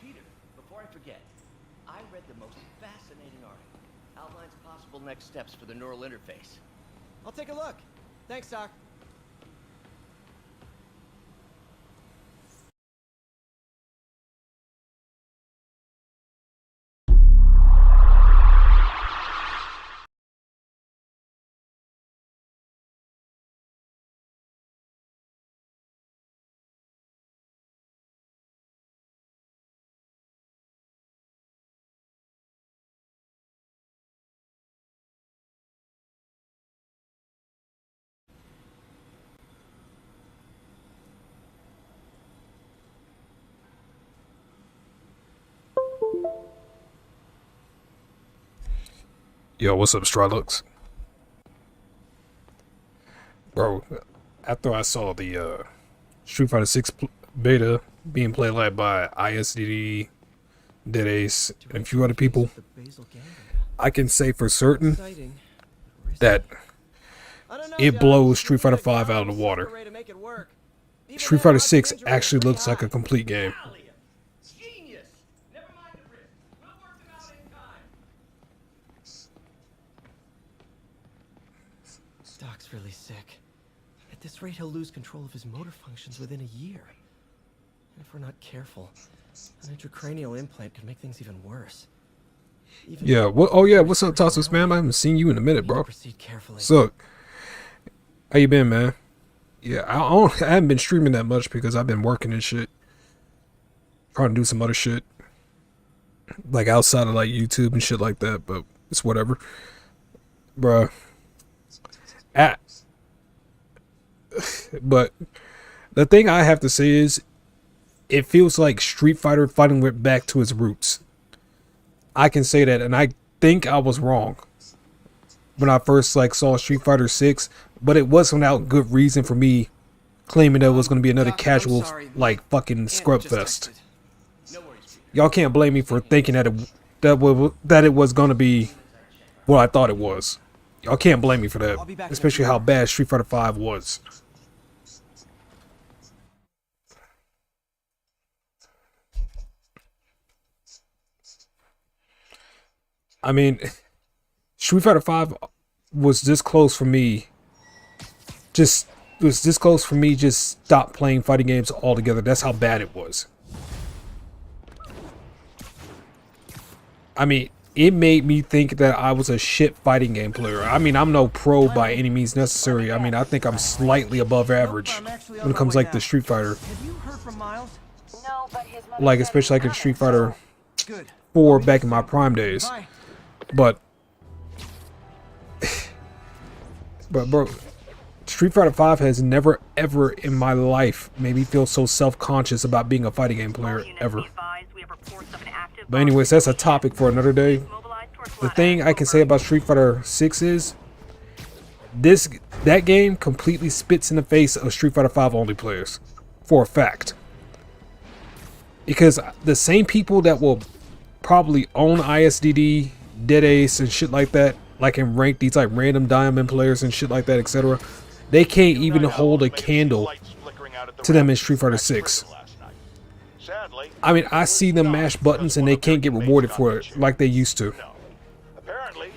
Peter, before I forget, I read the most fascinating article. Outlines possible next steps for the neural interface. I'll take a look. Thanks, Doc. Yo, what's up, Strylux? Bro, after I saw the Street Fighter 6 beta being played live by ISDD, Dead Ace, and a few other people, I can say for certain that it blows Street Fighter 5 out of the water. Street Fighter 6 actually looks like a complete game. Doc's really sick. At this rate, he'll lose control of his motor functions within a year. And if we're not careful, an intracranial implant could make things even worse. Yeah, what? Oh yeah, what's up, Tassos, man? I haven't seen you in a minute, bro. So, how you been, man? Yeah, I haven't been streaming that much because I've been working and shit. Trying to do some other shit. Like outside of like YouTube and shit like that, but it's whatever. Bruh. But the thing I have to say is, it feels like Street Fighter fighting went back to its roots. I can say that, and I think I was wrong when I first like saw Street Fighter 6, but it wasn't without good reason for me claiming that it was going to be another casual like fucking scrub fest. Y'all can't blame me for thinking that it was going to be what I thought it was. Y'all can't blame me for that, especially how bad Street Fighter 5 was. I mean, Street Fighter 5 was this close for me. Just stop playing fighting games altogether. That's how bad it was. I mean, it made me think that I was a shit fighting game player. I mean, I'm no pro by any means necessary. I mean, I think I'm slightly above average when it comes like the Street Fighter. Like, especially like in Street Fighter 4 back in my prime days. But bro, Street Fighter 5 has never ever in my life made me feel so self-conscious about being a fighting game player ever. But anyways, that's a topic for another day. The thing I can say about Street Fighter 6 is that game completely spits in the face of Street Fighter 5 only players, for a fact. Because the same people that will probably own ISDD, Dead Ace, and shit like that, like in ranked, these like random diamond players and shit like that, etc., they can't even hold a candle to them in Street Fighter 6. I mean, I see them mash buttons and they can't get rewarded for it like they used to.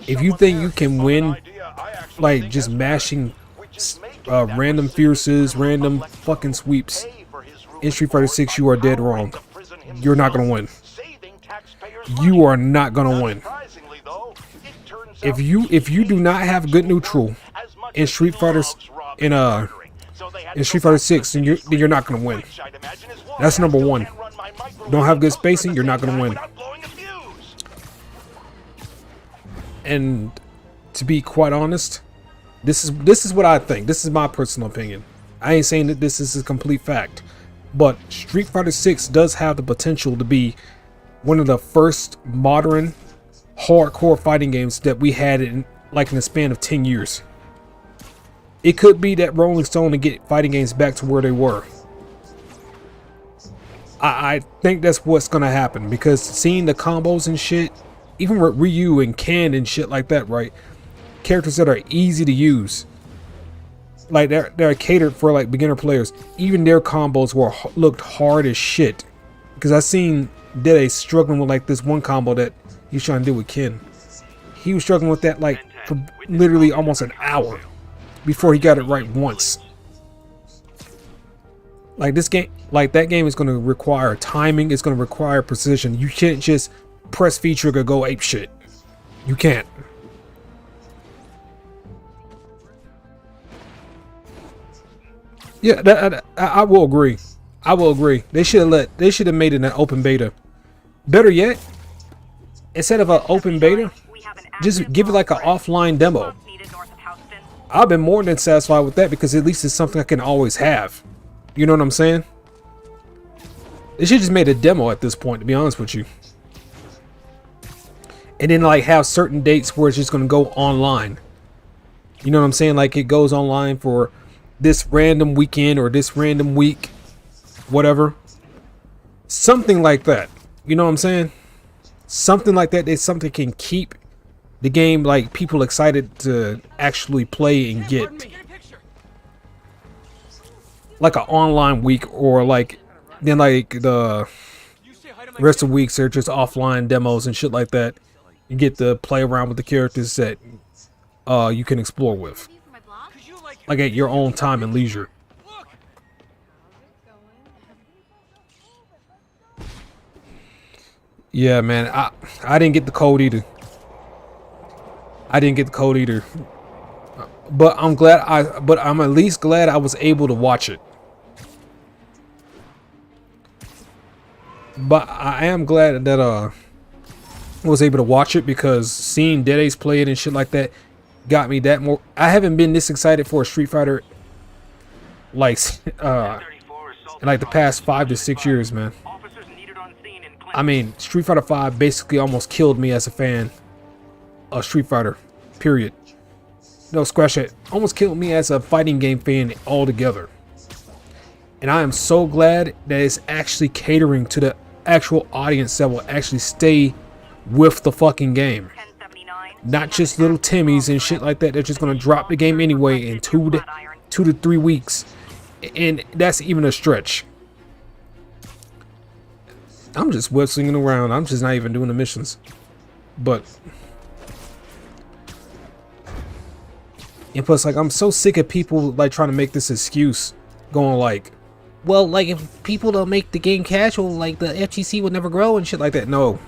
If you think you can win like just mashing random fierces, random fucking sweeps in Street Fighter 6, you are dead wrong. You're not gonna win. You are not gonna win. If you do not have good neutral in Street Fighter in Street Fighter 6, then you're not gonna win. That's number one. Don't have good spacing, you're not gonna win. And to be quite honest, this is what I think. This is my personal opinion. I ain't saying that this is a complete fact, but Street Fighter 6 does have the potential to be one of the first modern hardcore fighting games that we had in the span of 10 years. It could be that Rolling Stone to get fighting games back to where they were. I think that's what's gonna happen, because seeing the combos and shit, even with Ryu and Ken and shit like that, right? Characters that are easy to use, like they're catered for like beginner players. Even their combos looked hard as shit, because I seen Dede struggling with like this one combo that he's trying to do with Ken. He was struggling with that like for literally almost an hour before he got it right once. Like this game, like that game is going to require timing. It's going to require precision. You can't just press V trigger, go ape shit. You can't. Yeah, I will agree. I will agree. They should have made it an open beta. Better yet, instead of an open beta, just give it like an offline demo. I've been more than satisfied with that because at least it's something I can always have. You know what I'm saying? They should just made a demo at this point, to be honest with you. And then like have certain dates where it's just going to go online. You know what I'm saying? Like it goes online for this random weekend or this random week, whatever. Something like that. You know what I'm saying? Something like that. That something can keep the game like people excited to actually play and get. Like an online week, or like then like the rest of the weeks are just offline demos and shit like that. You get to play around with the characters that you can explore with, like at your own time and leisure. Yeah, man, I didn't get the code either. But I'm glad I'm at least glad I was able to watch it. But I am glad that I was able to watch it, because seeing Dede's play it and shit like that got me that more. I haven't been this excited for a Street Fighter like in like the past 5 to 6 years, man. I mean, Street Fighter 5 basically almost killed me as a fan of Street Fighter, period. No, scratch it. Almost killed me as a fighting game fan altogether. And I am so glad that it's actually catering to the actual audience that will actually stay with the fucking game. Not just little Timmies and shit like that. They're just going to drop the game anyway in 2 to 3 weeks. And that's even a stretch. I'm just whistling around. I'm just not even doing the missions. But... and plus, like, I'm so sick of people, like, trying to make this excuse. Going like, well, like, if people don't make the game casual, like, the FGC would never grow and shit like that. No.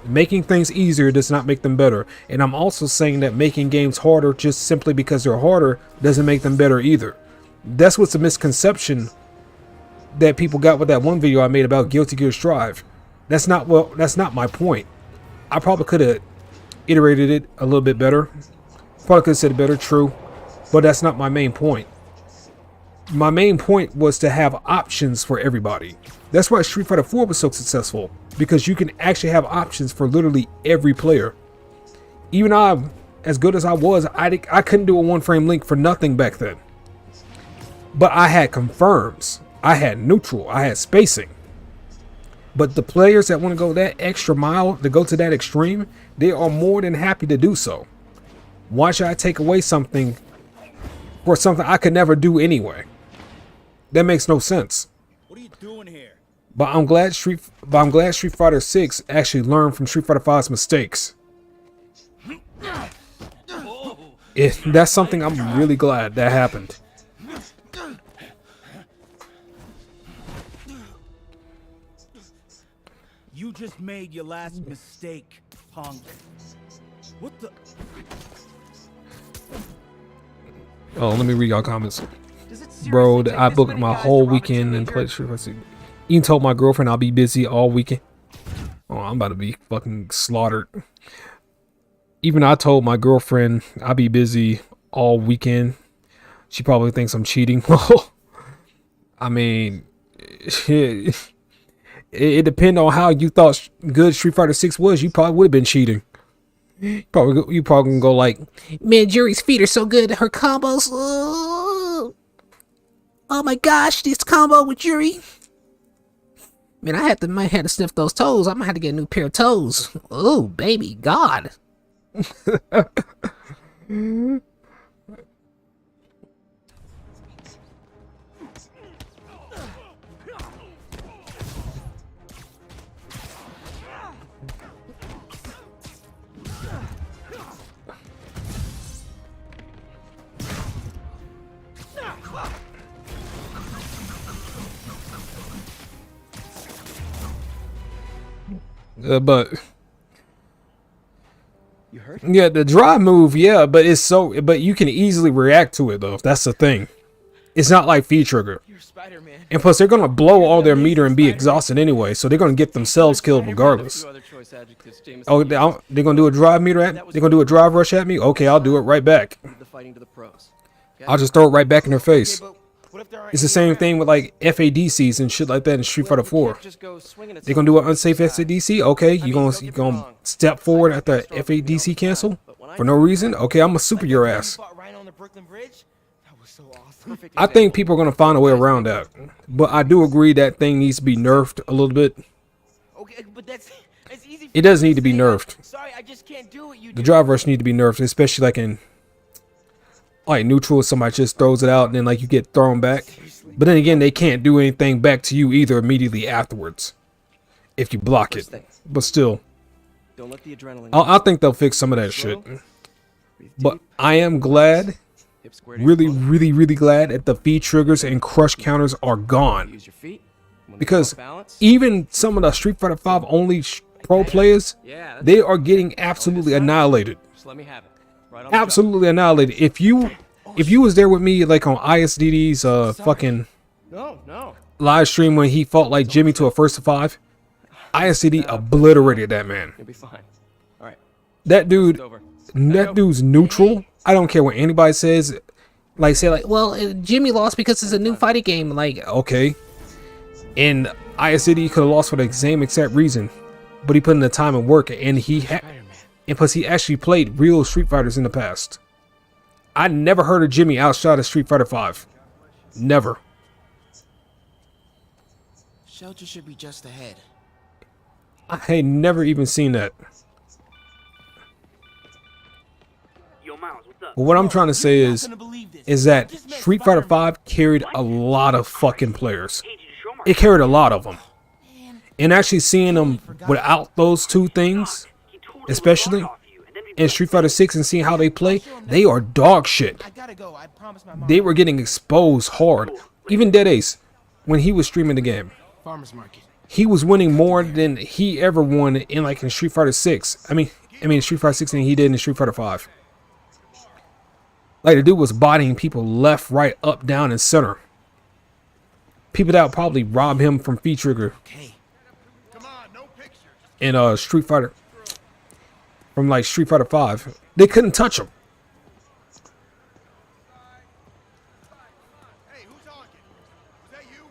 Making things easier does not make them better. And I'm also saying that making games harder just simply because they're harder doesn't make them better either. That's what's a misconception that people got with that one video I made about Guilty Gear Strive. That's not my point. I probably could have iterated it a little bit better. Probably could have said it better, true. But that's not my main point. My main point was to have options for everybody. That's why Street Fighter 4 was so successful, because you can actually have options for literally every player. Even I, as good as I was, I couldn't do a one-frame link for nothing back then. But I had confirms, I had neutral, I had spacing. But the players that want to go that extra mile, to go to that extreme, they are more than happy to do so. Why should I take away something for something I could never do anyway? That makes no sense. What are you doing here? But I'm glad Street Fighter 6 actually learned from Street Fighter 5's mistakes. That's something I'm really glad that happened. You just made your last mistake, punk. What the? Oh, let me read y'all comments. Bro, I booked my whole weekend and played Street Fighter 6. Even told my girlfriend I'll be busy all weekend. Oh, I'm about to be fucking slaughtered. Even I told my girlfriend I'll be busy all weekend. She probably thinks I'm cheating. I mean, it depends on how you thought good Street Fighter 6 was. You probably would have been cheating. You probably gonna go like, man, Yuri's feet are so good. Her combos. Oh my gosh, this combo with Yuri. Man, might have to sniff those toes. I might have to get a new pair of toes. Oh, baby, God. But You hurt? yeah, the drive move, yeah, but but you can easily react to it though. That's the thing. It's not like V Trigger. You're Spider-Man. And plus, they're gonna blow all their meter and be exhausted anyway, so they're gonna get themselves killed regardless. Oh, they're gonna do a drive meter at? They're gonna do a drive rush at me? Okay, I'll do it right back. The fighting to the pros. I'll just throw it right back in their face. It's the same thing with like FADCs and shit like that in Street Fighter 4. They're gonna do an unsafe FADC? Okay, you gonna step forward at the FADC cancel for no reason? Okay, I'm gonna super your ass. I think people are gonna find a way around that, but I do agree that thing needs to be nerfed a little bit. Okay, but that's easy. It does need to be nerfed. Sorry, I just can't do what you do. The drive rush need to be nerfed, especially like in like neutral. Somebody just throws it out and then like you get thrown back. But then again, they can't do anything back to you either immediately afterwards if you block it. But still, Don't let the adrenaline. I think they'll fix some of that shit. But I am glad, really glad that the V triggers and crush counters are gone. Use your feet. Because even some of the Street Fighter 5 only pro players, they are getting absolutely annihilated. Just let me have it. Right on Absolutely annihilated. If you was there with me like on ISDD's fucking No. live stream when he fought like Jimmy to a first to 5, ISDD obliterated that man. You'll be fine. All right. That dude, Over. that dude's neutral. I don't care what anybody says. Like say like, well, Jimmy lost because it's a new fighting game. Like, okay. And ISDD could have lost for the same exact reason, but he put in the time and work, and and plus he actually played real Street Fighters in the past. I never heard of Jimmy outshot a Street Fighter 5. Never. Shelter should be just ahead. I had never even seen that. But what I'm trying to say is that Street Fighter 5 carried a lot of fucking players. It carried a lot of them. And actually seeing them without those two things, especially in Street Fighter 6 and seeing how they play, they are dog shit. I gotta go. I promised my mom. They were getting exposed hard. Even Dead Ace, when he was streaming the game, Farmers market. he was winning more than he ever won in Street Fighter 6. I mean Street Fighter 6 than he did in Street Fighter 5. Like the dude was bodying people left, right, up, down, and center. People that would probably rob him from V Trigger in Street Fighter, from like Street Fighter 5. They couldn't touch him. Hey, who's talking? Is that you?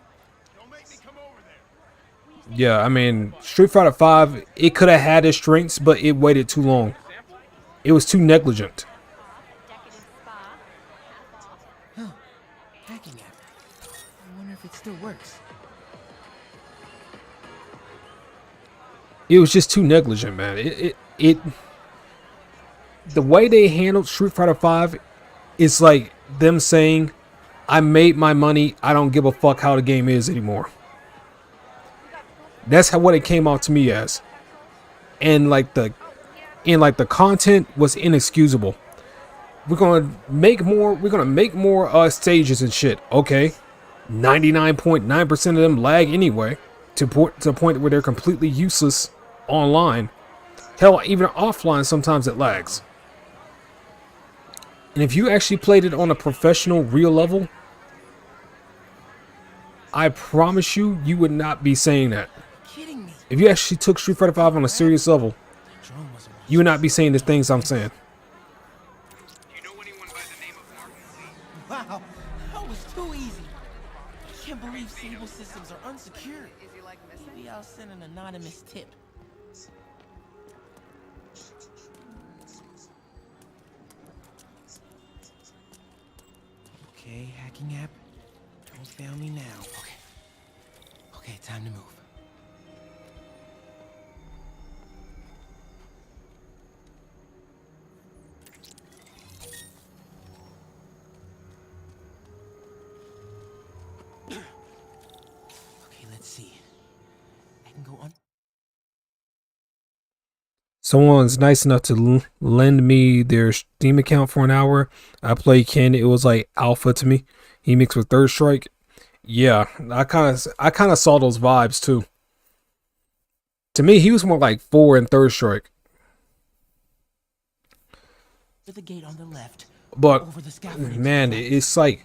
Don't make me come over there. Yeah, I mean, Street Fighter 5, it could have had its strengths, but it waited too long. It was too negligent. Hacking app. I wonder if it still works. It was just too negligent, man. The way they handled Street Fighter 5 is like them saying, I made my money, I don't give a fuck how the game is anymore. That's what it came out to me as. And like the content was inexcusable. We're gonna make more stages and shit. Okay. 99.9% of them lag anyway, to a point where they're completely useless online. Hell, even offline sometimes it lags. And if you actually played it on a professional real level, I promise you, you would not be saying that. Kidding me. If you actually took Street Fighter 5 on a serious level, you would not be saying the things I'm saying. Wow, that was too easy. I can't believe Sable systems are unsecured. Maybe I'll send an anonymous tip. Okay, hacking app. Don't fail me now. Okay, time to move. Okay, let's see. I can go on. Someone's nice enough to lend me their Steam account for an hour. I played Ken. It was like alpha to me. He mixed with Third Strike. Yeah, I kind of saw those vibes too. To me, he was more like 4 and Third Strike. To the gate on the left. But Over the scaffolding. man, it's like.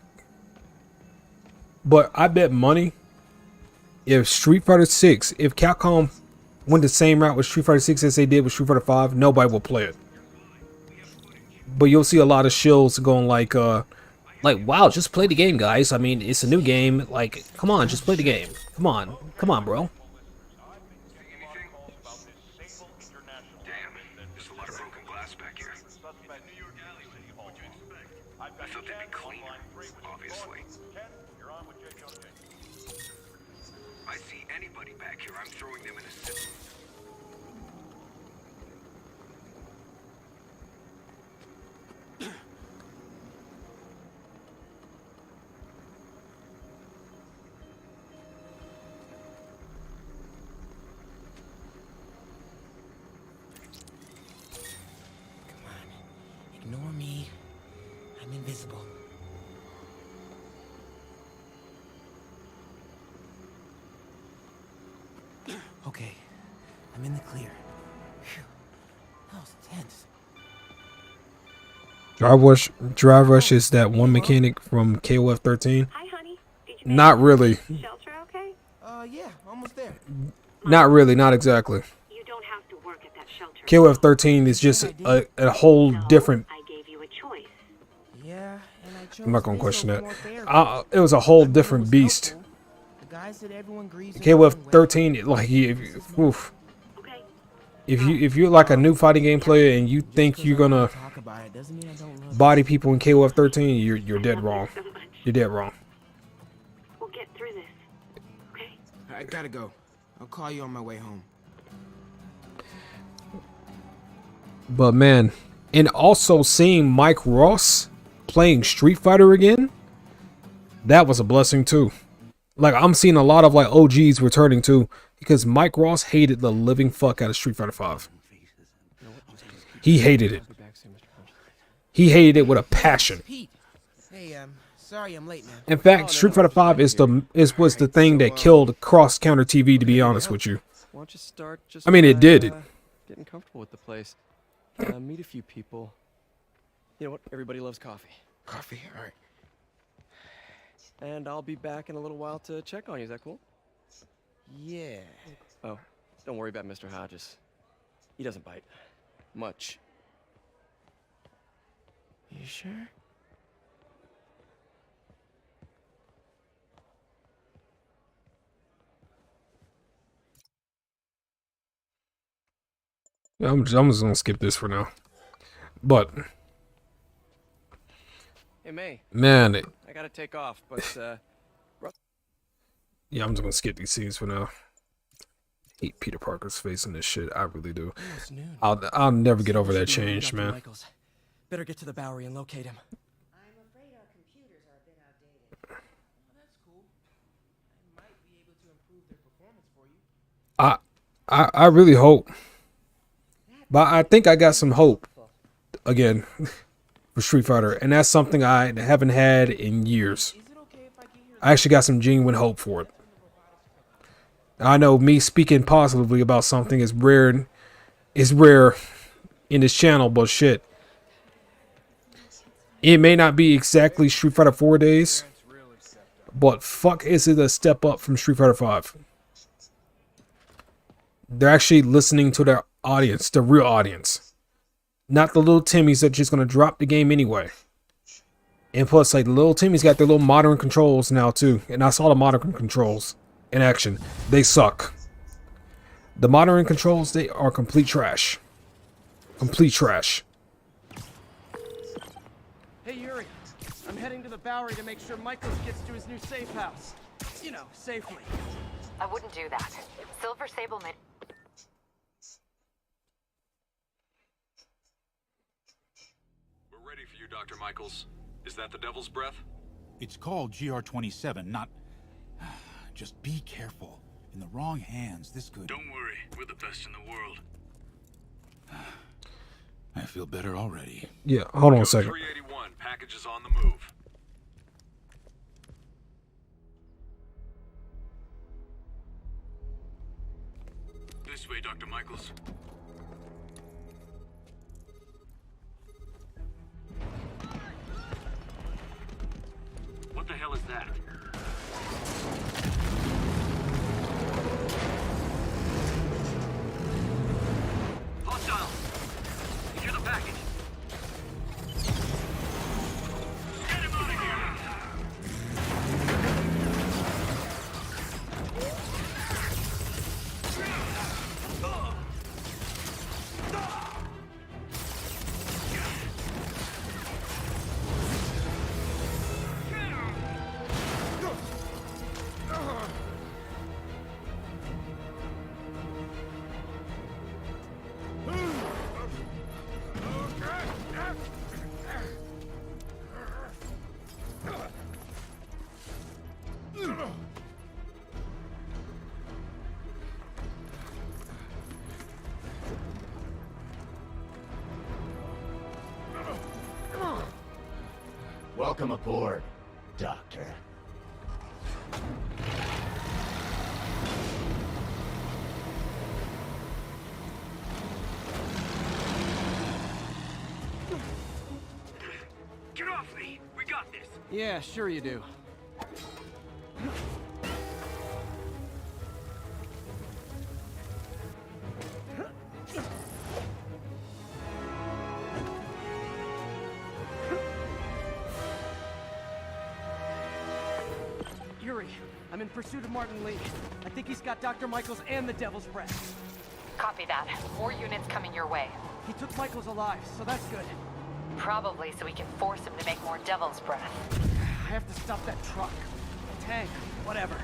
But I bet money if Street Fighter 6, if Capcom went the same route with Street Fighter 6 as they did with Street Fighter 5, nobody will play it. But you'll see a lot of shills going like, wow, just play the game, guys. I mean, it's a new game. Like, come on, just play the game. Come on, bro. Ignore me. I'm invisible. Okay, I'm in the clear. Phew. That was tense. Drive Rush is that one mechanic from KOF 13. Hi, honey. Did you Not really. shelter okay? Yeah, almost there. Not really. Not exactly. You don't have to work at that shelter. KOF 13 is just a whole different. I gave you a choice. Yeah, and I chose I'm not gonna this question over that. more fair. It was a whole I thought it different was beast. helpful. The guy said everyone grieves in KOF their own way. 13, like oof. Okay. If you're like a new fighting game player and you think you're gonna Talk about it doesn't mean I don't love body people in KOF 13, you're dead wrong. So much. You're dead wrong. We'll get through this. Okay? I gotta go. I'll call you on my way home. But man, and also seeing Mike Ross playing Street Fighter again, that was a blessing too. Like I'm seeing a lot of like OGs returning too, because Mike Ross hated the living fuck out of Street Fighter 5. He hated it. He hated it with a passion. Pete. Hey, sorry I'm late, man. In fact, Street Fighter 5 was the thing that killed cross counter TV. To be honest with you, Why don't you start just I mean, it by, did. Getting comfortable with the place. Meet a few people. You know what? Everybody loves coffee. Coffee, all right. And I'll be back in a little while to check on you. Is that cool? Yeah. Oh, don't worry about Mr. Hodges. He doesn't bite. Much. You sure? I'm just gonna skip this for now. But Hey, May. man, I gotta take off, but, yeah, I'm just gonna skip these scenes for now. Hate Peter Parker's face in this shit. I really do. Almost noon. I'll never get over that Should be change, Dr. man. Michaels. Better get to the Bowery and locate him. I'm afraid our computers are a bit outdated. That's cool. I might be able to improve their performance for you. I really hope. But I think I got some hope again for Street Fighter, and that's something I haven't had in years. Is it okay if I get here? I actually got some genuine hope for it. I know me speaking positively about something is rare in this channel, but shit. It may not be exactly Street Fighter 4 days, but fuck is it a step up from Street Fighter 5. They're actually listening to their audience, the real audience. Not the little Timmies that are just gonna drop the game anyway. And plus, like, the little Timmy's got their little modern controls now too. And I saw the modern controls in action. They suck. The modern controls, they are complete trash. Complete trash. Hey, Yuri. I'm heading to the Bowery to make sure Michaels gets to his new safe house. You know, safely. I wouldn't do that. Silver Sable made. We're ready for you, Dr. Michaels. Is that the Devil's Breath? It's called GR27, not... Just be careful. In the wrong hands, this could... Don't worry, we're the best in the world. I feel better already. Yeah, hold on a Code second. 381, package is on the move. This This way, Dr. Michaels. What the hell is that? Hostile! Secure the package. Get him out of here! Welcome aboard, Doctor. Get off me! We got this! Yeah, sure you do. Yuri, I'm in pursuit of Martin Lee. I think he's got Dr. Michaels and the Devil's Breath. Copy that. More units coming your way. He took Michaels alive, so that's good. Probably so we can force him to make more Devil's Breath. I have to stop that truck. Tank, whatever.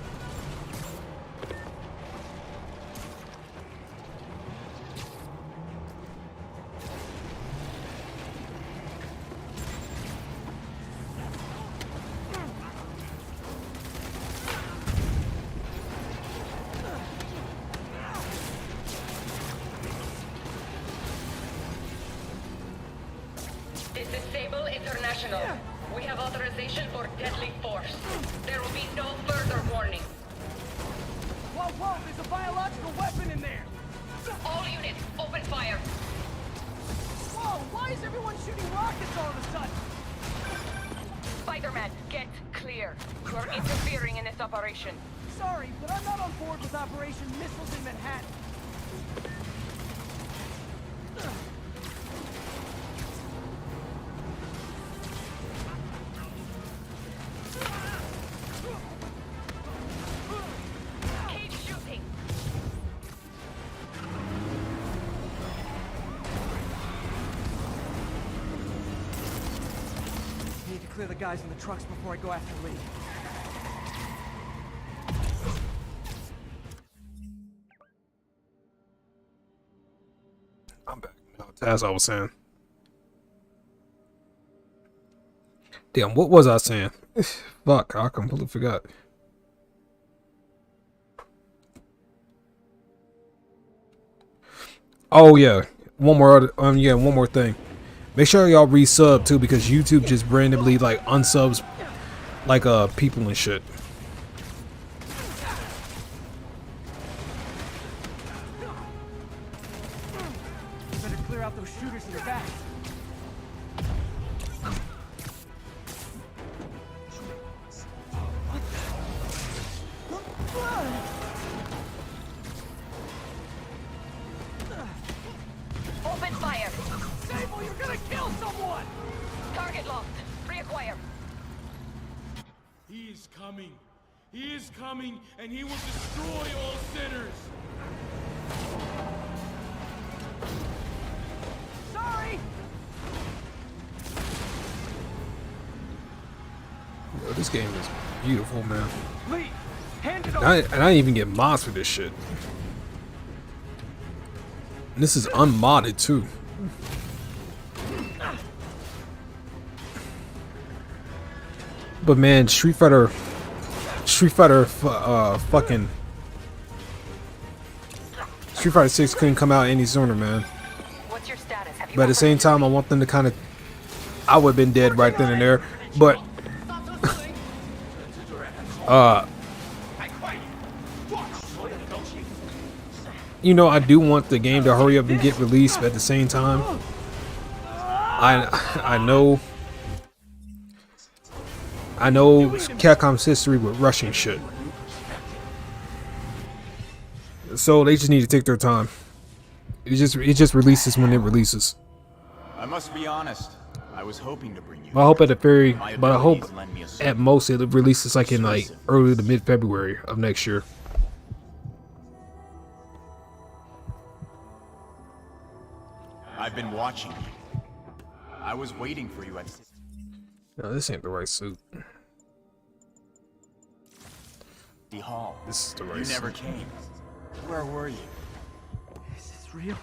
This is Sable International. We have authorization for deadly force. There will be no further warning. Whoa, whoa, there's a biological weapon in there! All units, open fire. Whoa, why is everyone shooting rockets all of a sudden? Spider-Man, get clear. You are interfering in this operation. Sorry, but I'm not on board with Operation Missiles in Manhattan. Keep shooting. I need to clear the guys in the trucks before I go after Lee. I'm back. As I was saying. Damn, what was I saying? Fuck, I completely forgot. Oh yeah, one more thing. Make sure y'all resub too, because YouTube just randomly like unsubs like people and shit. Better clear out those shooters in your back. Open fire. Sable, you're gonna kill someone! Target locked. Reacquire. He is coming. He is coming, and he will destroy all sinners. Sorry! Yo, this game is beautiful, man. Lee, hand it over! And I didn't even get mods for this shit. And this is unmodded too. But man, Street Fighter fucking Street Fighter 6 couldn't come out any sooner, man. What's your status? Have you But at the same time, I want them to kind of, I would have been dead right then and there. But you know, I do want the game to hurry up and get released, but at the same time, I know Capcom's history with rushing shit. So they just need to take their time. It just releases when it releases. I must be honest. I was hoping to bring you. I hope at most it releases like in like early to mid-February of next year. I've been watching you. I was waiting for you at. No, this ain't the right suit. The hall. This is the right You suit. never came. Where were you? Is this real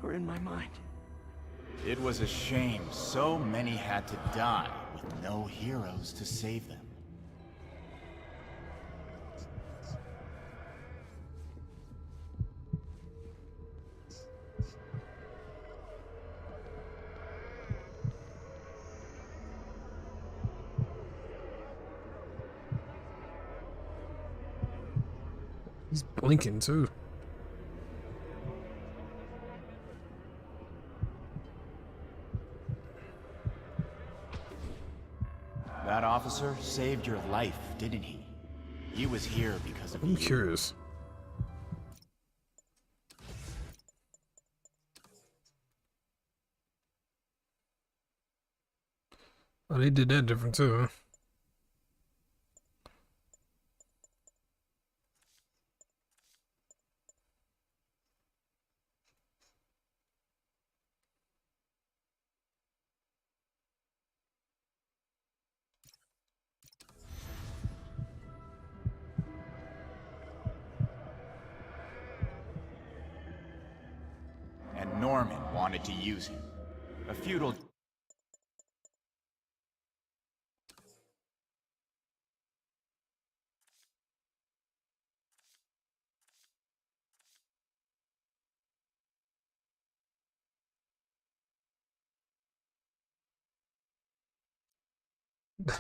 or in my mind? It was a shame so many had to die with no heroes to save them. He's blinking too. That officer saved your life, didn't he? He was here because of you. I'm curious. Oh, they did that different too, huh? And Norman wanted to use him. A feudal...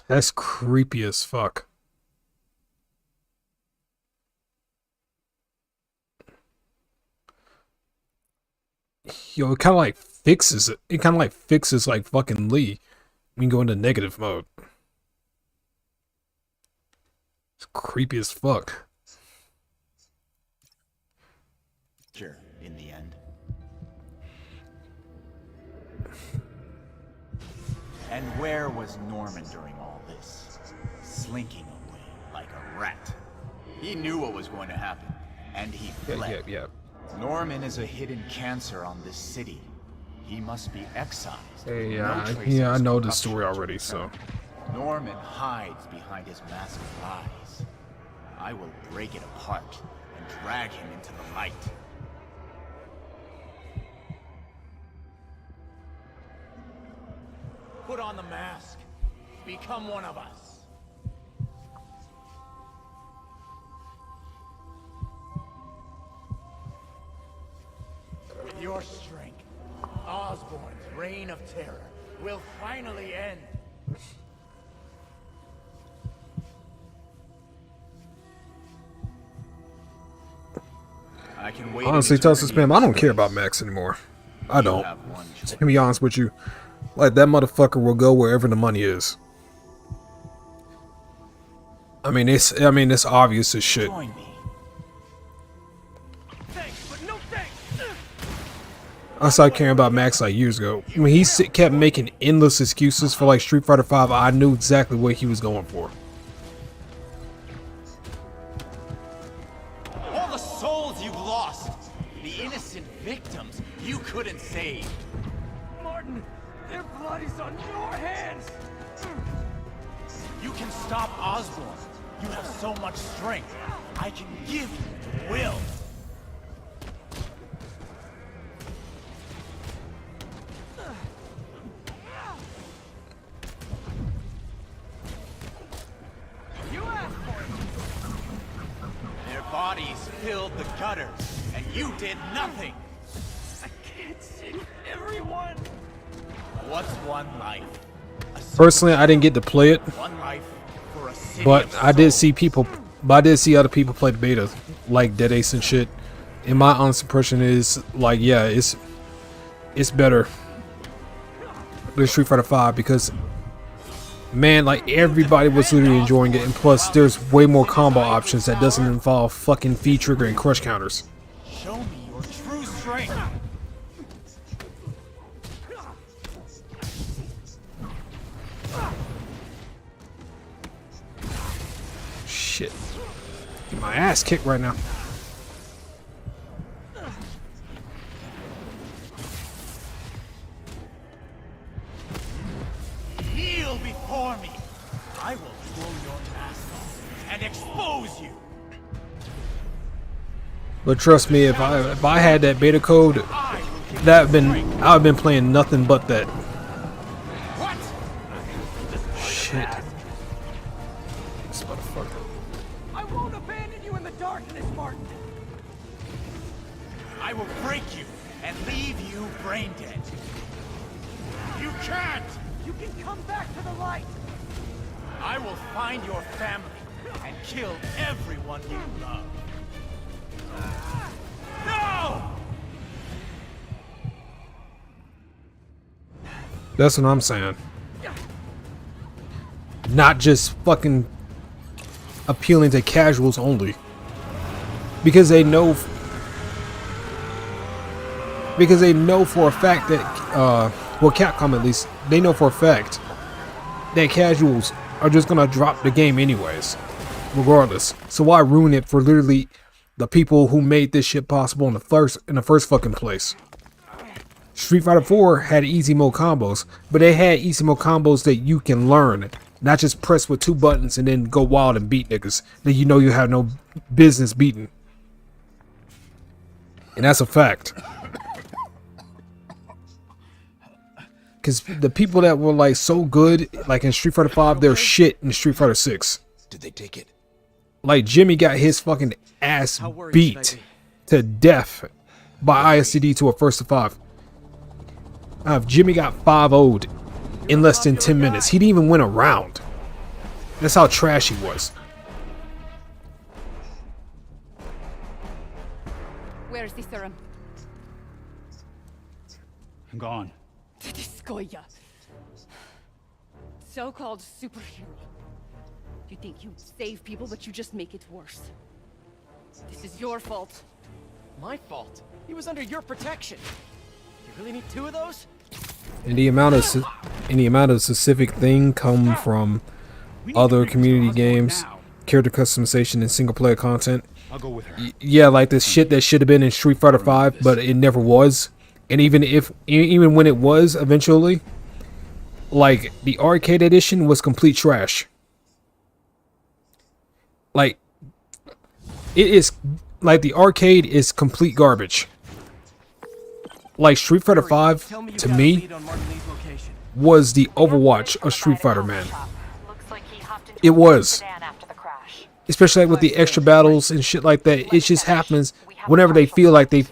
That's creepy as fuck. Yo, it kind of like fixes it. It kind of like fixes like fucking Lee. We can go into negative mode. It's creepy as fuck. Sure, in the end. And where was Norman during all this? Slinking away like a rat. He knew what was going to happen, and he fled. Yeah. Norman is a hidden cancer on this city. He must be excised. Hey, No trace of yeah, I his know the corruption story to already, return. so. Norman hides behind his mask of lies. I will break it apart and drag him into the light. Put on the mask. Become one of us. With your strength, Osborn's reign of terror will finally end. I can wait. Honestly, tell us spam. I don't care about Max anymore. I don't. To be honest with you, like that motherfucker will go wherever the money is. I mean, it's obvious as shit. I started caring about Max like years ago. When he kept making endless excuses for like Street Fighter V, I knew exactly what he was going for. All the souls you've lost, the innocent victims you couldn't save. Martin, their blood is on your hands. You can stop Osborn. You have so much strength. I can give you will. Their bodies filled the gutters, and you did nothing. I can't save everyone. What's one life? Personally, I didn't get to play it, One life for a city but of I did souls. see people. But I did see other people play the beta, like Dead Ace and shit. And my honest impression is like, yeah, it's better than Street Fighter 5 because, man, like everybody was literally enjoying it, and plus there's way more combo options that doesn't involve fucking V trigger and crush counters. Show me your true strength. Shit. Get my ass kicked right now. Kneel before me. I will pull your mask off and expose you. But trust me, if I had that beta code, I've been playing nothing but that. What? Shit. This motherfucker. I won't abandon you in the darkness, Martin. I will break you and leave you brain dead. You can't! You can come back to the light. I will find your family and kill everyone you love. No! That's what I'm saying. Not just fucking appealing to casuals only. Because they know for a fact that well, Capcom at least, they know for a fact that casuals are just gonna drop the game anyways, regardless. So why ruin it for literally the people who made this shit possible in the first fucking place? Street Fighter 4 had easy mode combos, but they had easy mode combos that you can learn, not just press with 2 buttons and then go wild and beat niggas that you know you have no business beating. And that's a fact. Because the people that were like so good, like in Street Fighter 5, they're shit in Street Fighter 6. Did they take it? Like Jimmy got his fucking ass beat to death by ISCD to a 1st to 5. Jimmy got 5-0'd in less than 10 minutes. He didn't even win a round. That's how trash he was. Where's the serum? I'm gone. Skoya. So-called superhero. You think you save people, but you just make it worse. This is your fault. My fault. He was under your protection. You really need 2 of those? And the amount of specific thing come from other community games, character customization, and single player content. I'll go with her. Yeah, like this shit that should have been in Street Fighter 5, but it never was. And even when it was eventually, like the arcade edition was complete trash. Like it is, like the arcade is complete garbage. Like Street Fighter 5 to me was the Overwatch of Street Fighter, man. It was. Especially like with the extra battles and shit like that. It just happens whenever they feel like it.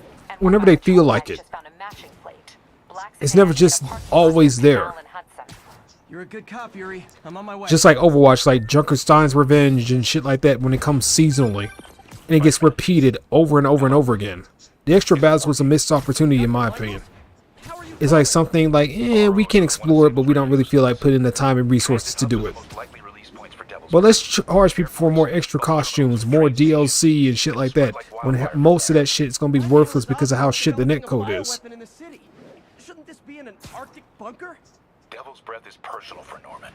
It's never just always there. You're a good cop, Yuri. I'm on my way. Just like Overwatch, like Junkerstein's Revenge and shit like that when it comes seasonally. And it gets repeated over and over and over again. The extra battles was a missed opportunity in my opinion. It's like something like, we can explore it, but we don't really feel like putting the time and resources to do it. But let's charge people for more extra costumes, more DLC and shit like that, when most of that shit is going to be worthless because of how shit the netcode is. Shouldn't this be in an Arctic bunker? Devil's Breath is personal for Norman.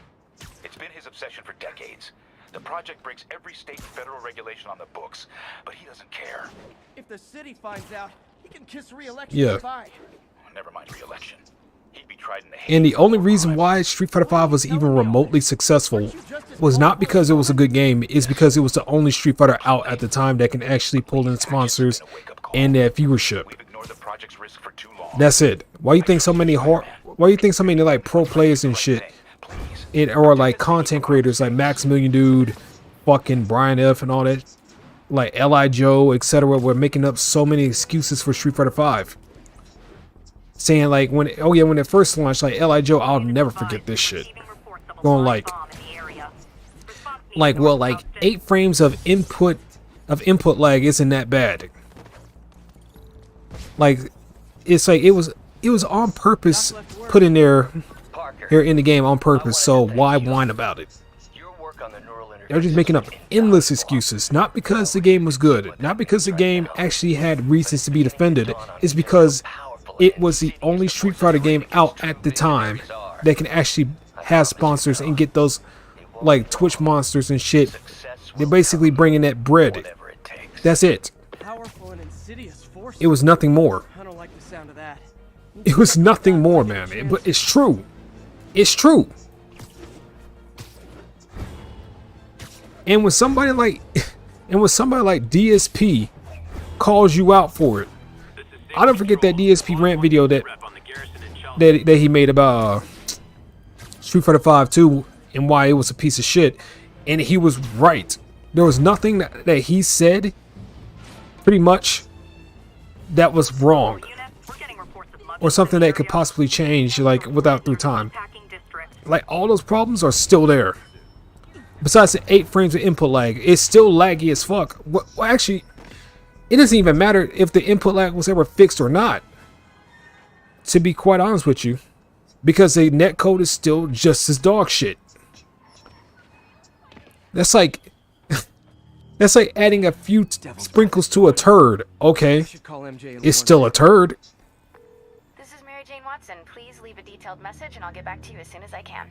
It's been his obsession for decades. The project breaks every state and federal regulation on the books, but he doesn't care. If the city finds out, he can kiss re-election goodbye. Never mind re-election. He'd be tried in the And the only reason why Street Fighter 5 was even remotely successful was not because it was a good game, it's because it was the only Street Fighter out at the time that can actually pull in sponsors and that viewership. That's it. Why you think so many like pro players and shit, or like content creators like Maximilian Dude, fucking Brian F and all that, like L.I. Joe, etc. were making up so many excuses for Street Fighter 5. Saying like when it first launched, like L.I. Joe, I'll never forget this shit. Going like 8 frames of input lag isn't that bad. Like, it's like it was on purpose put in there here in the game on purpose. So why whine about it? They're just making up endless excuses. Not because the game was good, not because the game actually had reasons to be defended. It's because it was the only Street Fighter game out at the time that can actually have sponsors and get those like Twitch monsters and shit. They're basically bringing that bread. That's it. Powerful and insidious force. It was nothing more. I don't like the sound of that. It was nothing more, man. But it's true. It's true. And when somebody like DSP calls you out for it, I don't forget that DSP rant video that he made about Street Fighter 5 2 and why it was a piece of shit. And he was right. There was nothing that he said, pretty much, that was wrong, or something that could possibly change, like through time. Like, all those problems are still there. Besides the 8 frames of input lag, it's still laggy as fuck. Well, actually, it doesn't even matter if the input lag was ever fixed or not, to be quite honest with you, because the netcode is still just as dog shit. That's like adding a few sprinkles to a turd. Okay, it's still a turd. This is Mary Jane Watson. Please leave a detailed message and I'll get back to you as soon as I can.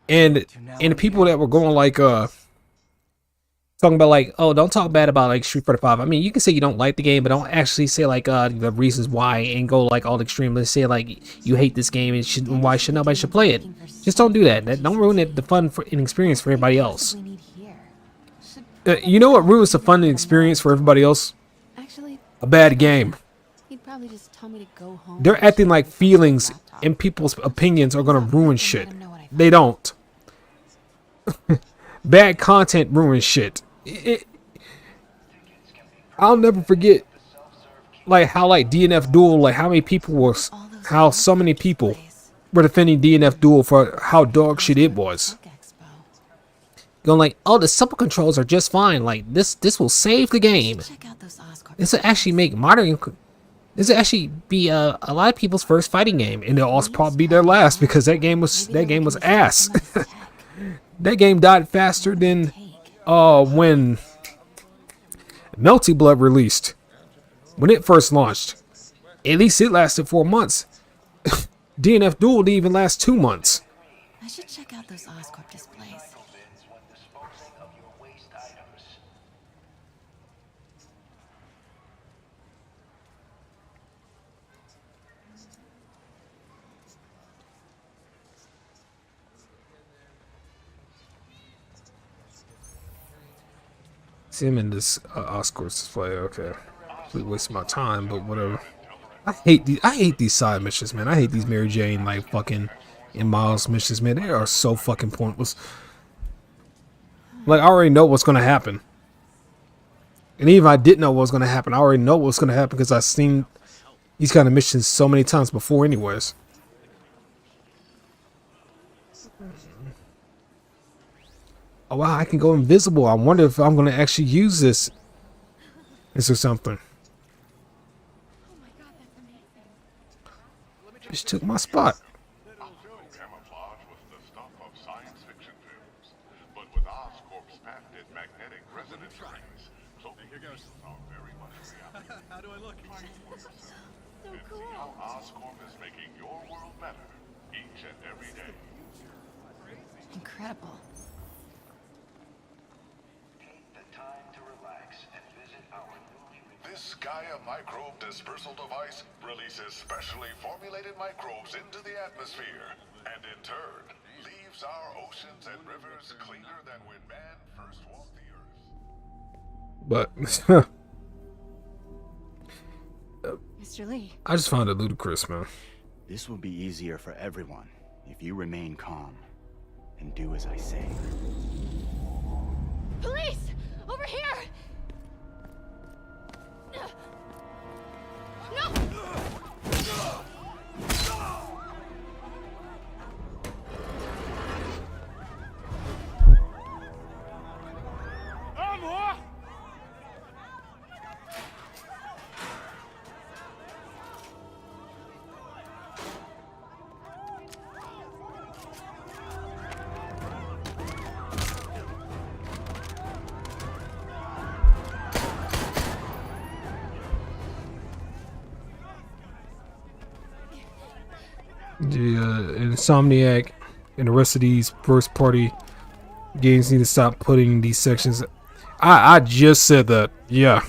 And the people that were going like talking about like, oh, don't talk bad about like Street Fighter 5. I mean, you can say you don't like the game, but don't actually say like the reasons why and go like all extreme. Let's say like you hate this game and why should nobody should play it. Just don't do that. Don't ruin the fun and experience for everybody else. You know what ruins the fun and experience for everybody else? A bad game. They're acting like feelings and people's opinions are gonna ruin shit. They don't. Bad content ruins shit. I'll never forget like how like DNF Duel, like how many people was, how so many people were defending DNF Duel for how dog shit it was. Going like, oh, the simple controls are just fine. Like this will save the game. This will actually make modern. This will actually be a lot of people's first fighting game, and it'll also probably be their last because that game was ass. That game died faster than when Melty Blood released. When it first launched, at least it lasted 4 months. DNF Duel didn't even last 2 months. I should check out those Oscorp displays. See him in this Oscorp display. Okay, we waste my time, but whatever. I hate these side missions, man. I hate these Mary Jane like fucking and Miles missions, man. They are so fucking pointless. Like I already know what's gonna happen, and even if I didn't know what was gonna happen, I already know what's gonna happen because I've seen these kind of missions so many times before, anyways. Oh wow, I can go invisible. I wonder if I'm gonna actually use this. This or something. Just took my spot. Camouflage was the stuff of science fiction films, but with Oscorp's patented magnetic resonance rings, so here goes. Are very much reality. How do I look? So cool. See how Oscorp is making your world better each and every day. Incredible. This Gaia microbe dispersal device releases specially formulated microbes into the atmosphere, and in turn, leaves our oceans and rivers cleaner than when man first walked the earth. But Mr. Lee. I just found it ludicrous, man. This will be easier for everyone if you remain calm and do as I say. Police! Over here! No! Insomniac and the rest of these first party games need to stop putting these sections. I just said that. Yeah,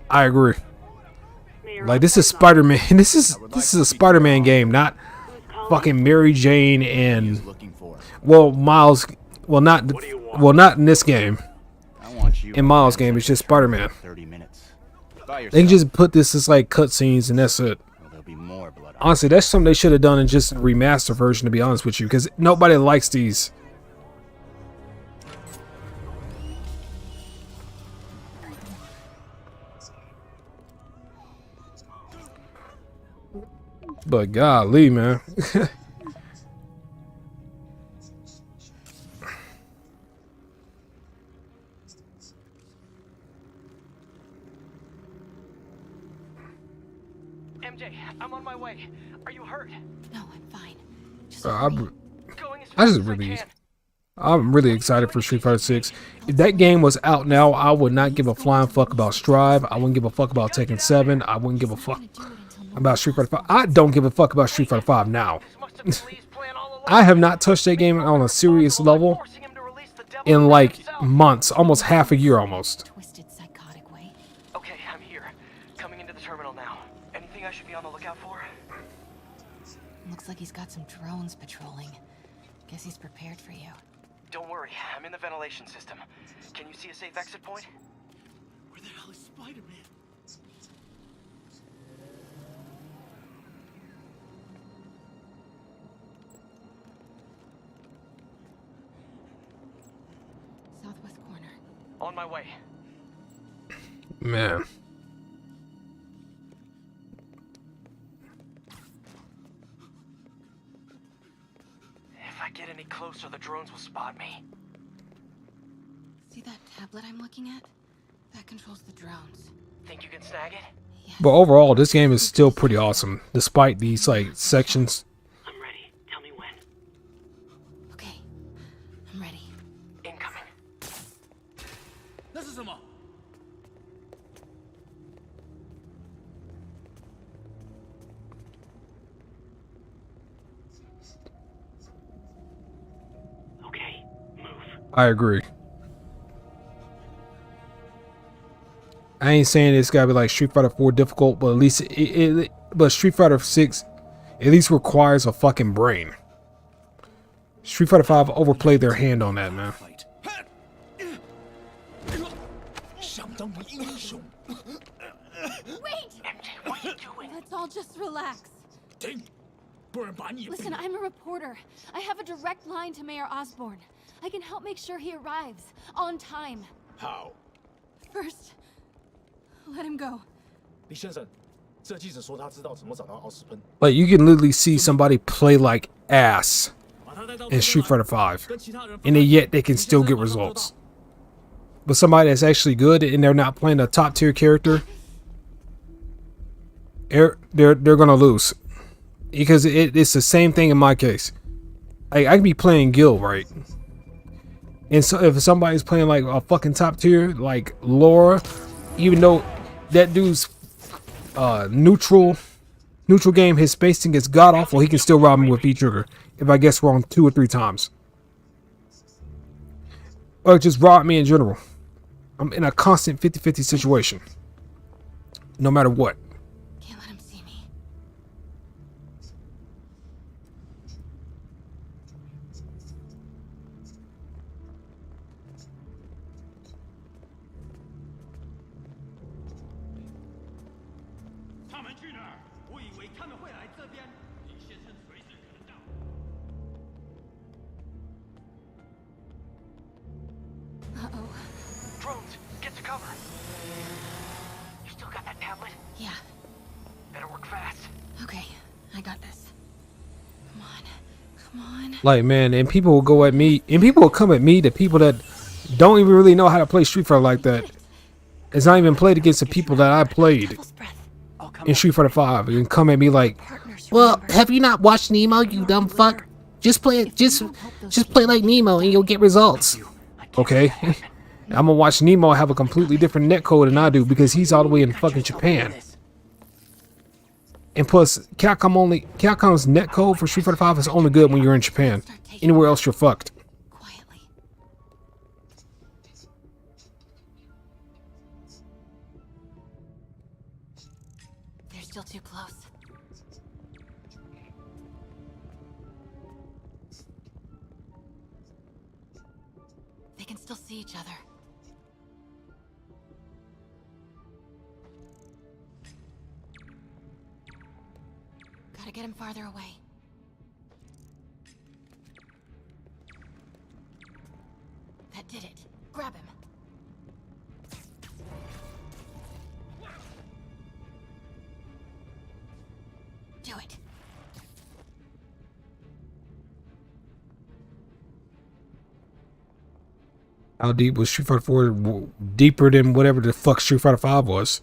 I agree. Like, this is Spider-Man. This is a Spider-Man game, not fucking Mary Jane and Miles. Well, not in this game. In Miles' game, it's just Spider-Man. They can just put this as like cutscenes and that's it. Honestly, that's something they should have done in just a remaster version, to be honest with you, because nobody likes these. But golly, man. MJ, I'm on my way. Are you hurt? No, I'm fine. I'm really excited for Street Fighter 6. If that game was out now, I would not give a flying fuck about Strive. I wouldn't give a fuck about Tekken 7. I wouldn't give a fuck about Street Fighter 5. I don't give a fuck about Street Fighter 5 now. I have not touched that game on a serious level in like months, almost half a year almost. Okay, I'm here. Coming into the terminal now. Anything I should be on the lookout for? Looks like he's got some drones patrolling. Guess he's prepared for you. Don't worry, I'm in the ventilation system. Can you see a safe exit point? Where the hell is Spider-Man? Southwest corner. On my way. Man. If I get any closer, the drones will spot me. See that tablet I'm looking at? That controls the drones. Think you can snag it? But overall, this game is still pretty awesome, despite these like sections. I'm ready. Tell me when. Okay, I'm ready. Incoming. 那是什么？ Okay, move. I agree. I ain't saying it's gotta be like Street Fighter 4 difficult, but at least but Street Fighter 6 at least requires a fucking brain. Street Fighter 5 overplayed their hand on that, man. Wait! MJ, what are you doing? Let's all just relax. Listen, I'm a reporter. I have a direct line to Mayor Osborn. I can help make sure he arrives on time. How? First, let him go. 李先生，这记者说他知道怎么找到奥斯喷。 Like, you can literally see somebody play like ass in Street Fighter 5, and yet they can still get results. But somebody that's actually good and they're not playing a top tier character, they're gonna lose, because it's the same thing in my case. I can be playing Gil, right? And so if somebody's playing like a fucking top tier, like Laura, even though that dude's neutral game, his spacing is god awful, he can still rob me with V-trigger if I guess wrong 2 or 3 times. Or just rob me in general. I'm in a constant 50-50 situation. No matter what. Can't let him see me. Uh-oh. Drones, get to cover. You still got that tablet? Yeah. Better work fast. Okay, I got this. Come on. Come on. Like, man, and people will go at me, and people will come at me, the people that don't even really know how to play Street Fighter like that. It's not even played against the people that I played in Street Fighter 5, and come at me like, well, have you not watched Nemo, you dumb fuck? Just play it, just play like Nemo and you'll get results. Okay. I'm gonna watch Nemo have a completely different netcode than I do because he's all the way in fucking Japan. And plus, Capcom's netcode for Street Fighter 5 is only good when you're in Japan. Anywhere else, you're fucked. Quietly. They're still too close. They can still see each other. Gotta get him farther away. That did it. Grab him. Do it. How deep was Street Fighter 4? Deeper than whatever the fuck Street Fighter 5 was.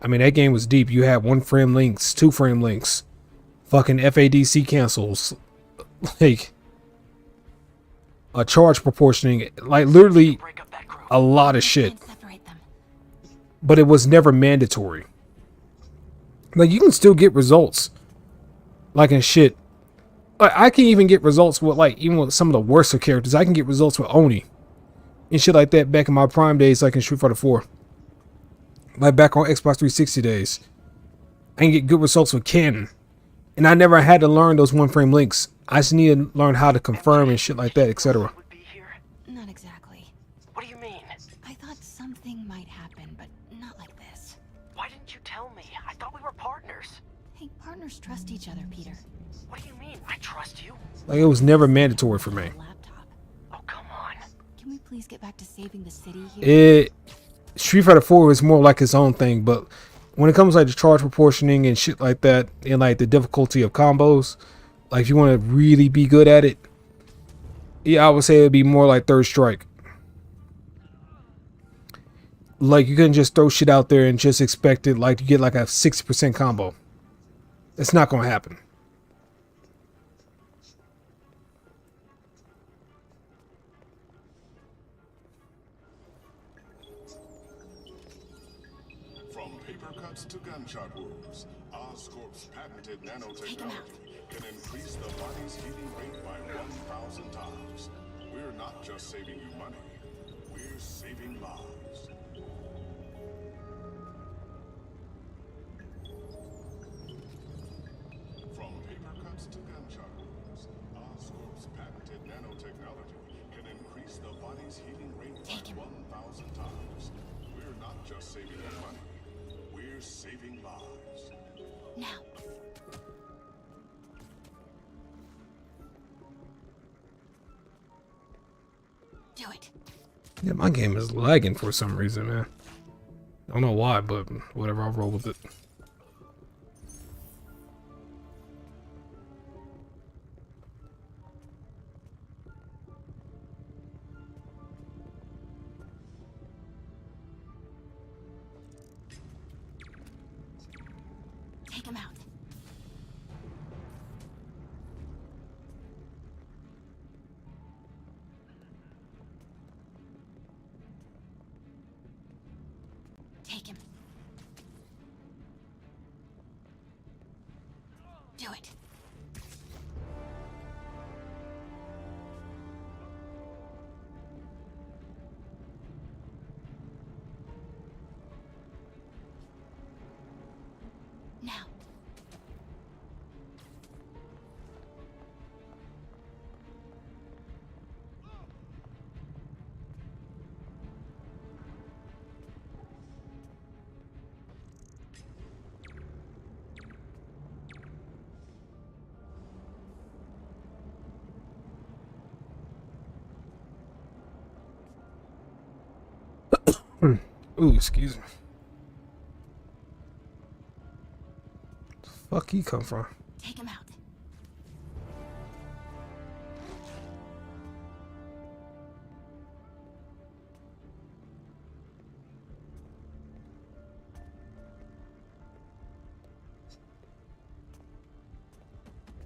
I mean, that game was deep. You had 1 frame links, 2 frame links, fucking FADC cancels, like a charge proportioning, like literally a lot of shit. But it was never mandatory. Like, you can still get results, like in shit. Like, I can even get results with, like, even with some of the worst of characters. I can get results with Oni and shit like that back in my prime days, like in Street Fighter 4. Like back on Xbox 360 days. I can get good results with Ken. And I never had to learn those 1 frame links. I just need to learn how to confirm and shit like that, etc. Not exactly. What do you mean? I thought something might happen, but not like this. Why didn't you tell me? I thought we were partners. Hey, partners trust each other, Peter. What do you mean? I trust you. Like, it was never mandatory for me. Oh, come on. Can we please get back to saving the city here? Street Fighter 4 is more like its own thing, but when it comes like to charge proportioning and shit like that, and like the difficulty of combos, like if you want to really be good at it, yeah, I would say it'd be more like Third Strike. Like, you couldn't just throw shit out there and just expect it like to get like a 60% combo. It's not gonna happen. From paper cuts to gunshot wounds, Oscorp's patented nanotechnology can increase the body's healing rate by 1,000 times. We're not just saving you money, we're saving lives. From paper cuts to gunshot wounds, Oscorp's patented nanotechnology can increase the body's healing rate by 1,000 times. We're not just saving you money, we're saving lives. Now. Do it. Yeah, my game is lagging for some reason, man. I don't know why, but whatever, I'll roll with it. Take him out. Take him. Do it. Now. Ooh, excuse me. The fuck he come from? Take him out.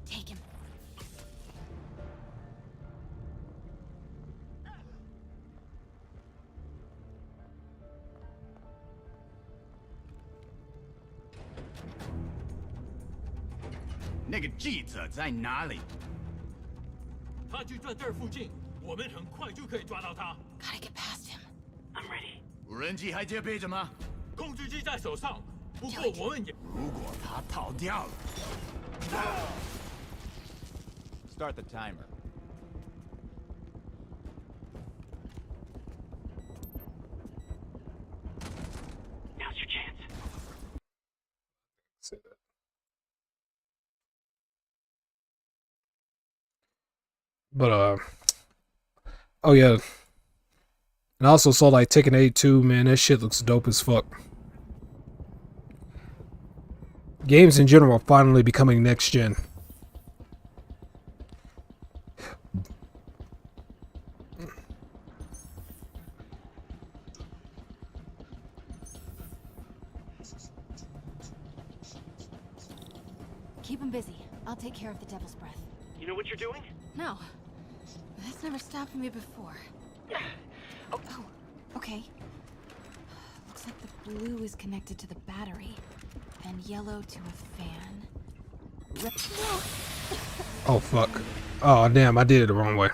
Take him. 那个记者在哪里？他就在这儿附近，我们很快就可以抓到他。Gotta get past him. I'm ready. 无人机还接备着吗？控制机在手上，不过我们也……如果他逃掉了 Start the timer. Now's your chance. Say that. But oh yeah, and I also saw like Tekken 8 too. Man, that shit looks dope as fuck. Games in general are finally becoming next gen. Keep him busy. I'll take care of the Devil's Breath. You know what you're doing? No. That's never stopped me before. Oh, okay. Looks like the blue is connected to the battery, and yellow to a fan. Oh fuck. Oh damn, I did it the wrong way.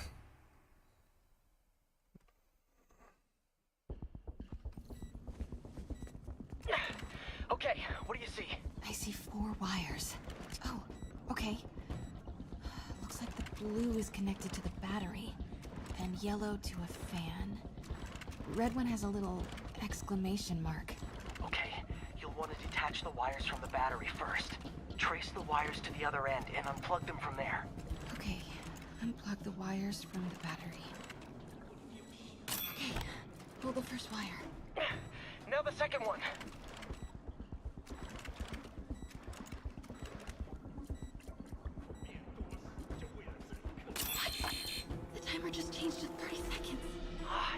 Okay, what do you see? I see 4 wires. Oh, okay. Looks like the blue is connected to the battery, and yellow to a fan. Red one has a little exclamation mark. Okay, you'll want to detach the wires from the battery first. Trace the wires to the other end and unplug them from there. Okay, unplug the wires from the battery. Okay, pull the first wire. Now the second one. The timer just changed to 30 seconds.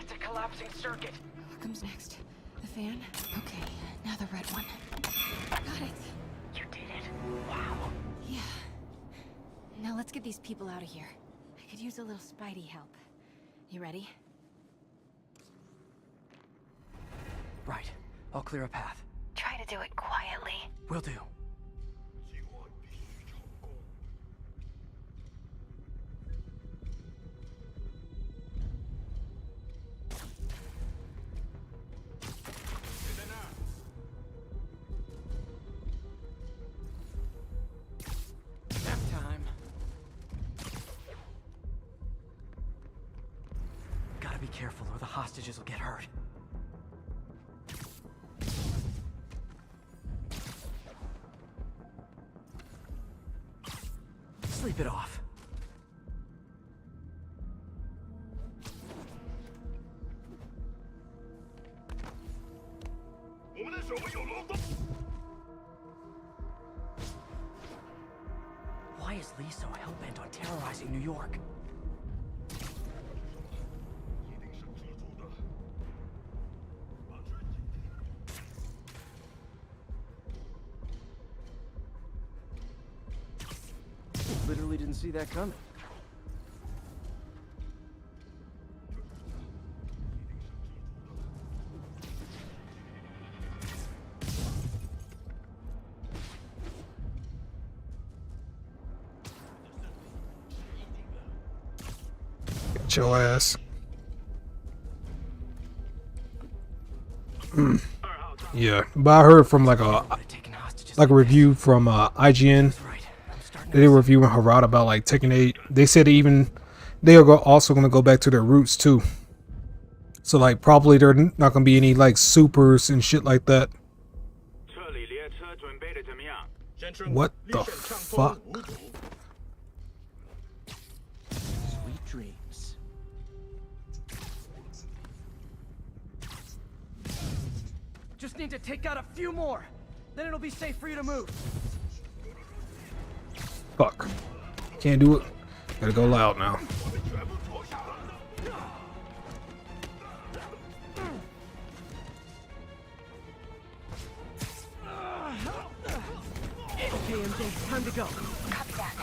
It's a collapsing circuit. What comes next? The fan? Okay, now the red one. Got it. You did it. Wow. Yeah. Now let's get these people out of here. I could use a little Spidey help. You ready? Right. I'll clear a path. Try to do it quietly. Will do. Nap time. Gotta be careful or the hostages will get hurt. Sleep it off. Why is Lee so hell-bent on terrorizing New York? Literally didn't see that coming. Get your ass. Yeah, but I heard from like a review from IGN. They did a review in Harada about like Tekken 8. They said even they are also going to go back to their roots too. So like probably there not going to be any like supers and shit like that. What the fuck? Sweet dreams. Just need to take out a few more. Then it'll be safe for you to move. Fuck. Can't do it. Gotta go loud now. Okay, MJ, time to go. Copy that.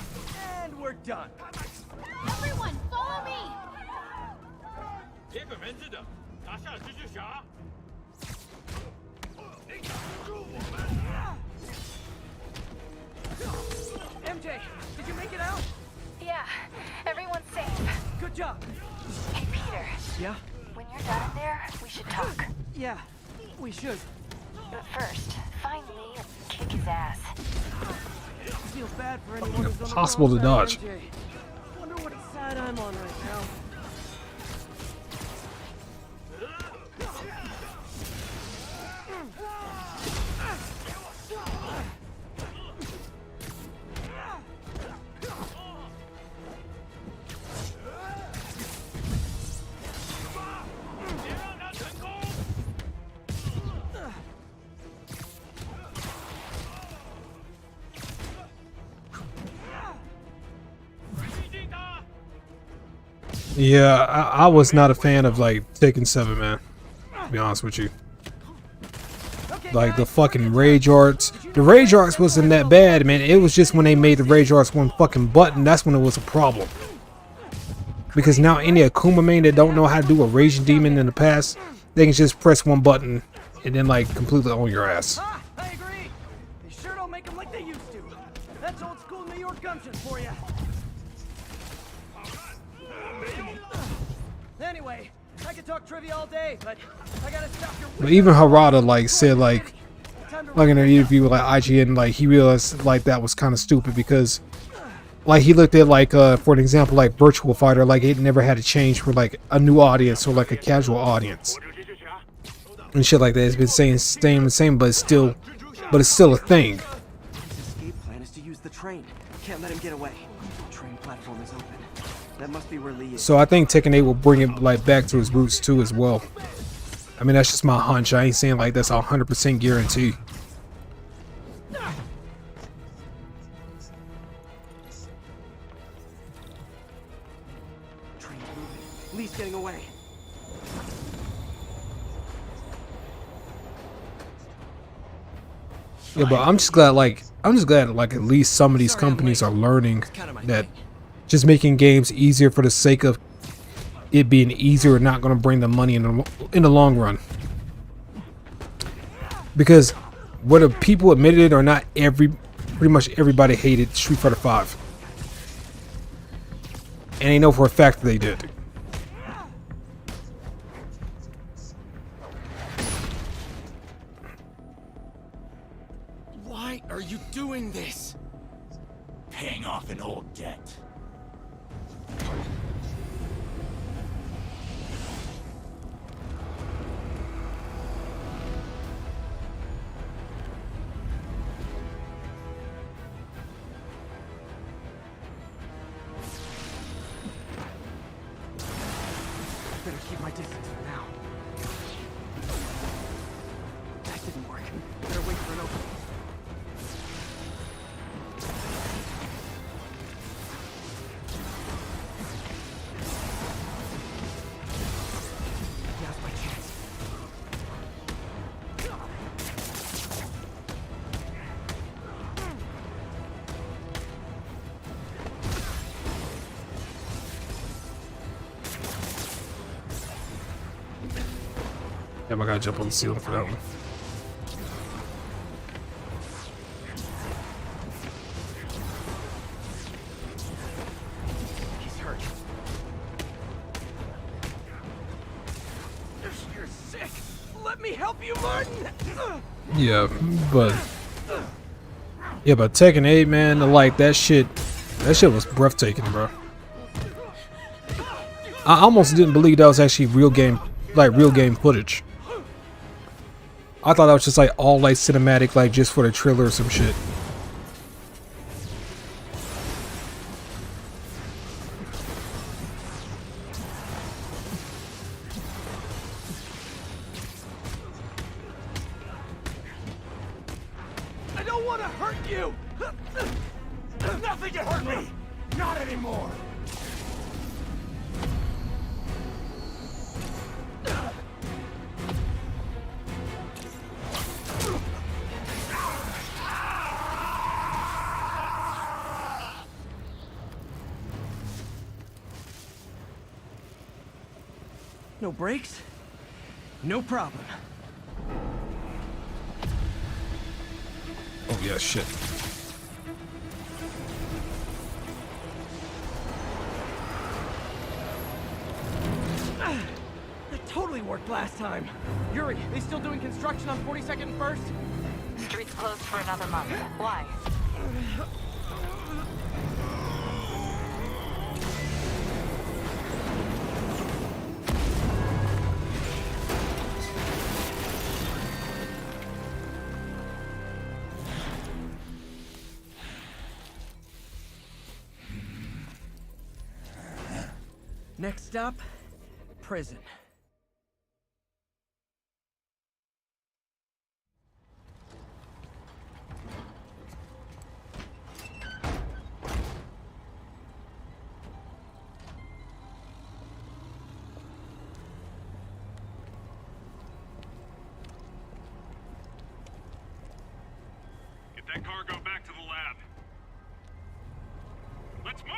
And we're done. Everyone, follow me! 别管人质的，拿下蜘蛛侠。 MJ, Okay, did you make it out? Yeah, everyone's safe. Good job. Hey, Peter. Yeah? When you're done in there, we should talk. Yeah, we should. But first, find Lee and kick his ass. I feel bad for anyone who's on the Impossible to wrong dodge. side of MJ. Wonder what side I'm on right now. Yeah, I was not a fan of like Taken 7, man. To be honest with you. Like the fucking rage arts. The rage arts wasn't that bad, man. It was just when they made the rage arts one fucking button, that's when it was a problem. Because now any Akuma main that don't know how to do a raging demon in the past, they can just press one button and then like completely own your ass. I agree. They sure don't make them like they used to. That's old school New York gumption for you. Anyway, I could talk trivia all day, but I gotta stop your. But even Harada like said like in an interview with like IGN, like he realized like that was kind of stupid because like he looked at like for an example like Virtual Fighter, like it never had to change for like a new audience or like a casual audience and shit like that. It's been saying staying the same, but it's still a thing. His escape plan is to use the train. Can't let him get away. The train platform is open. That must be where Lee is. So I think Tekken 8 will bring it like back to his roots too as well. I mean that's just my hunch. I ain't saying like that's 100% guarantee. Train's moving. Lee's getting away. Yeah, but I'm just glad like at least some of these companies are learning that just making games easier for the sake of it being easier and not going to bring them money in the long run. Because whether people admitted it or not, pretty much everybody hated Street Fighter V. And they know for a fact that they did. Why are you doing this? Paying off an old debt. Better keep my distance for now. That didn't work. Better wait for an opening. Now's my chance. Yeah, I gotta jump on the ceiling for that one. He's hurt. You're sick. Let me help you, Martin. Yeah, but Tekken 8, man, like that shit was breathtaking, bro. I almost didn't believe that was actually real game footage. I thought that was just like all like cinematic, like just for the trailer or some shit. I don't want to hurt you. Nothing can hurt me. Not anymore. No brakes? No problem. Oh yeah, shit. worked last time. Yuri, they still doing construction on 42nd and 1st? Street's closed for another month. Why? Next stop, prison. Get that cargo back to the lab. Let's move!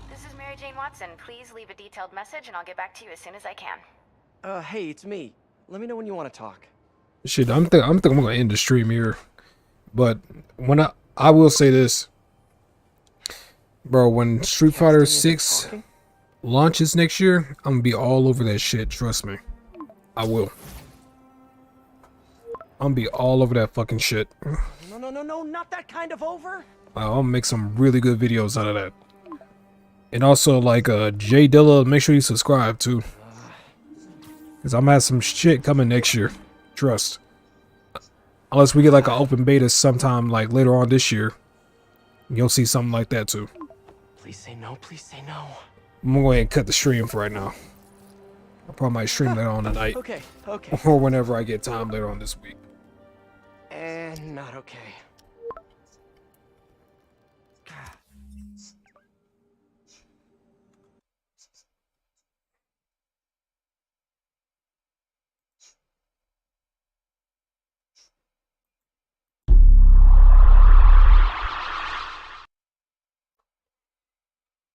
This is Mary Jane Watson. Please leave a detailed message and I'll get back to you as soon as I can. Hey, it's me. Let me know when you want to talk. Shit, I'm thinking I'm gonna end the stream here. But when I will say this, bro, when Street Fighter 6 launches next year, I'm gonna be all over that shit. Trust me, I will. I'm gonna be all over that fucking shit. No, not that kind of over. I'll make some really good videos out of that. And also, like, Jay Dilla, make sure you subscribe too, cause I'm gonna have some shit coming next year. Trust. Unless we get like an open beta sometime like later on this year, you'll see something like that too. Please say no, please say no. I'm gonna go ahead and cut the stream for right now. I probably might stream later on tonight. Okay. Or whenever I get time later on this week. And not okay.